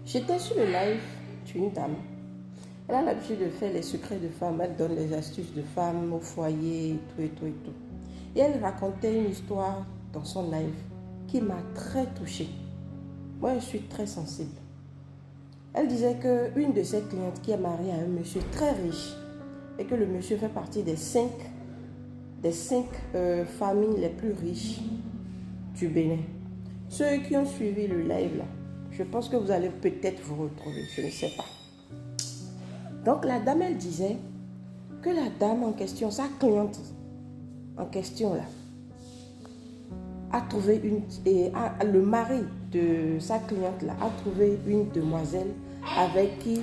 J'étais sur le live d'une dame. Elle a l'habitude de faire les secrets de femmes. Elle donne les astuces de femmes au foyer, et tout, et tout, et tout. Et elle racontait une histoire dans son live qui m'a très touchée. Moi, je suis très sensible. Elle disait qu'une de ses clientes qui est mariée à un monsieur très riche et que le monsieur fait partie des cinq familles les plus riches du Bénin. Ceux qui ont suivi le live là, je pense que vous allez peut-être vous retrouver, je ne sais pas. Donc la dame, elle disait que la dame en question, sa cliente en question là, a trouvé le mari de sa cliente là a trouvé une demoiselle avec qui,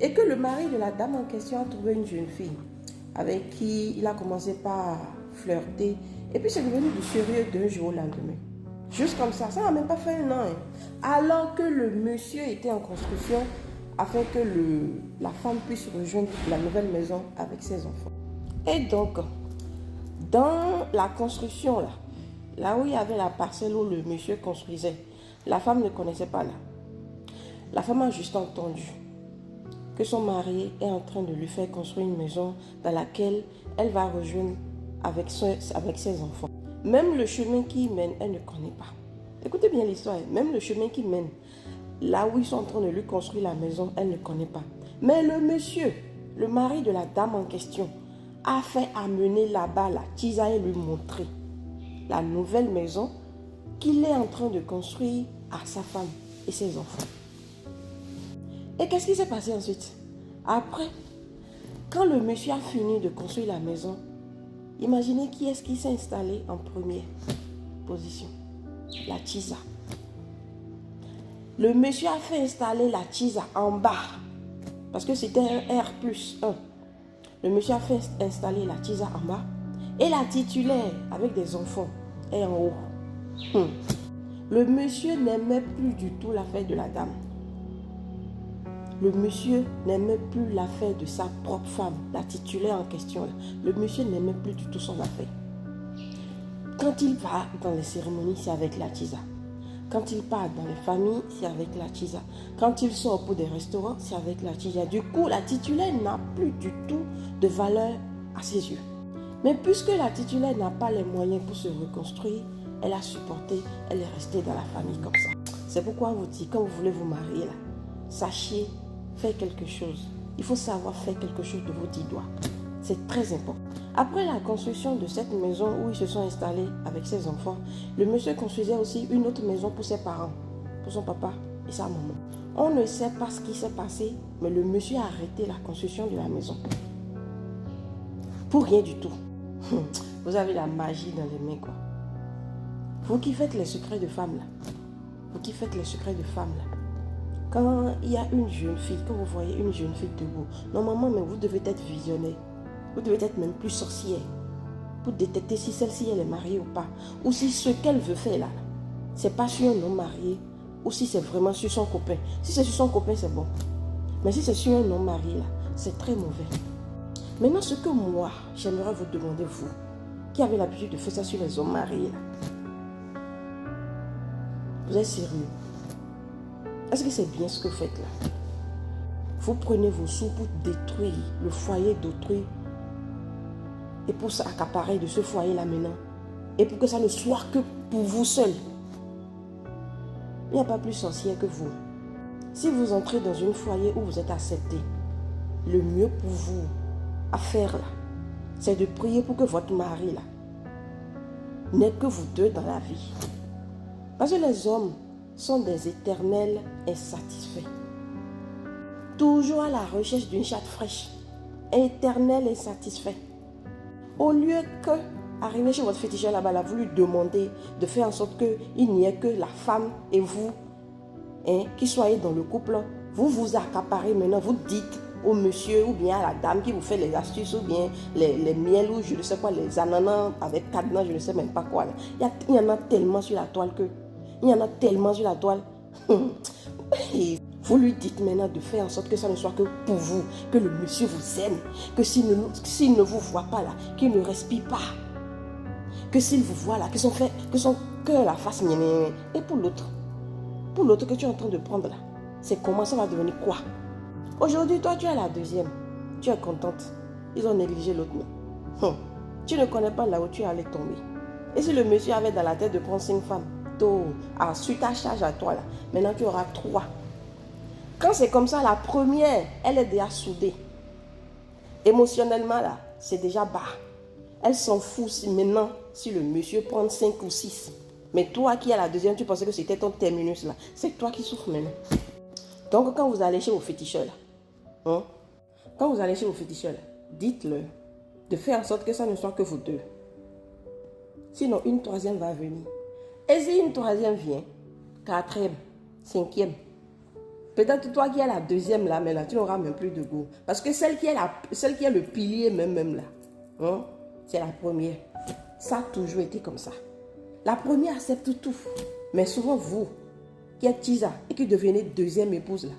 et que le mari de la dame en question a trouvé une jeune fille avec qui il a commencé par flirter et puis c'est devenu du sérieux d'un jour au lendemain. Juste comme ça n'a même pas fait un an. Alors que le monsieur était en construction afin que la femme puisse rejoindre la nouvelle maison avec ses enfants. Et donc, dans la construction, là où il y avait la parcelle où le monsieur construisait, la femme ne connaissait pas là. La femme a juste entendu que son mari est en train de lui faire construire une maison dans laquelle elle va rejoindre avec ses enfants. Même le chemin qui mène, elle ne connaît pas. Écoutez bien l'histoire, même le chemin qui mène, là où ils sont en train de lui construire la maison, elle ne connaît pas. Mais le monsieur, le mari de la dame en question, a fait amener là-bas la tisa et lui montrer la nouvelle maison qu'il est en train de construire à sa femme et ses enfants. Et qu'est-ce qui s'est passé ensuite? Après, quand le monsieur a fini de construire la maison, imaginez qui est-ce qui s'est installé en première position? La tisa. Le monsieur a fait installer la tisa en bas parce que c'était un R+1. Le monsieur a fait installer la tisa en bas et la titulaire avec des enfants est en haut. Le monsieur n'aimait plus du tout l'affaire de la dame. Le monsieur n'aimait plus l'affaire de sa propre femme, la titulaire en question. Le monsieur n'aimait plus du tout son affaire. Quand il va dans les cérémonies, c'est avec la tisa. Quand il part dans les familles, c'est avec la tisa. Quand il sort pour des restaurants, c'est avec la tisa. Du coup, la titulaire n'a plus du tout de valeur à ses yeux. Mais puisque la titulaire n'a pas les moyens pour se reconstruire, elle a supporté, elle est restée dans la famille comme ça. C'est pourquoi on vous dit, quand vous voulez vous marier, là, sachez faire quelque chose. Il faut savoir faire quelque chose de vos 10 doigts. C'est très important. Après la construction de cette maison où ils se sont installés avec ses enfants, le monsieur construisait aussi une autre maison pour ses parents, pour son papa et sa maman. On ne sait pas ce qui s'est passé, mais le monsieur a arrêté la construction de la maison. Pour rien du tout. Vous avez la magie dans les mains, quoi. Vous qui faites les secrets de femmes, là. Vous qui faites les secrets de femmes, là. Quand il y a une jeune fille, quand vous voyez une jeune fille debout, normalement, mais vous devez être visionnaire. Vous devez être même plus sorcière pour détecter si celle-ci elle est mariée ou pas. Ou si ce qu'elle veut faire là, c'est pas sur un homme marié ou si c'est vraiment sur son copain. Si c'est sur son copain, c'est bon. Mais si c'est sur un homme marié là, c'est très mauvais. Maintenant, ce que moi, j'aimerais vous demander, vous, qui avez l'habitude de faire ça sur les hommes mariés là. Vous êtes sérieux? Est-ce que c'est bien ce que vous faites là? Vous prenez vos sous pour détruire le foyer d'autrui et pour s'accaparer de ce foyer-là maintenant. Et pour que ça ne soit que pour vous seul. Il n'y a pas plus sorcière que vous. Si vous entrez dans un foyer où vous êtes accepté, le mieux pour vous à faire là, c'est de prier pour que votre mari là n'ait que vous deux dans la vie. Parce que les hommes sont des éternels insatisfaits. Toujours à la recherche d'une chatte fraîche. Éternel insatisfait. Au lieu que arriver chez votre féticheur là-bas, là, vous lui demandez de faire en sorte qu'il n'y ait que la femme et vous, qui soyez dans le couple, vous vous accaparez maintenant, vous dites au monsieur ou bien à la dame qui vous fait les astuces ou bien les miels ou je ne sais quoi, les ananas avec cadenas, je ne sais même pas quoi. Là. Il y en a tellement sur la toile que... Il y en a tellement sur la toile. Vous lui dites maintenant de faire en sorte que ça ne soit que pour vous, que le monsieur vous aime, que s'il ne vous voit pas là, qu'il ne respire pas, que s'il vous voit là, que son que la face gnéné. Et pour l'autre que tu es en train de prendre là, c'est comment ça va devenir quoi? Aujourd'hui, toi, tu es la deuxième. Tu es contente. Ils ont négligé l'autre, non? Tu ne connais pas là où tu allais tomber. Et si le monsieur avait dans la tête de prendre 5 femmes, sur ta charge à toi là, maintenant tu auras 3. Quand c'est comme ça, la première, elle est déjà soudée. Émotionnellement là, c'est déjà bas. Elle s'en fout maintenant si le monsieur prend 5 ou 6. Mais toi qui es la deuxième, tu pensais que c'était ton terminus là. C'est toi qui souffres maintenant. Donc quand vous allez chez vos féticheurs là, dites-leur de faire en sorte que ça ne soit que vous deux. Sinon, une troisième va venir. Et si une troisième vient, 4e, 5e, peut-être toi qui es la deuxième là, mais là, tu n'auras même plus de goût. Parce que celle qui est le pilier même là, c'est la première. Ça a toujours été comme ça. La première accepte tout. Mais souvent, vous, qui êtes Tisa et qui devenez deuxième épouse là,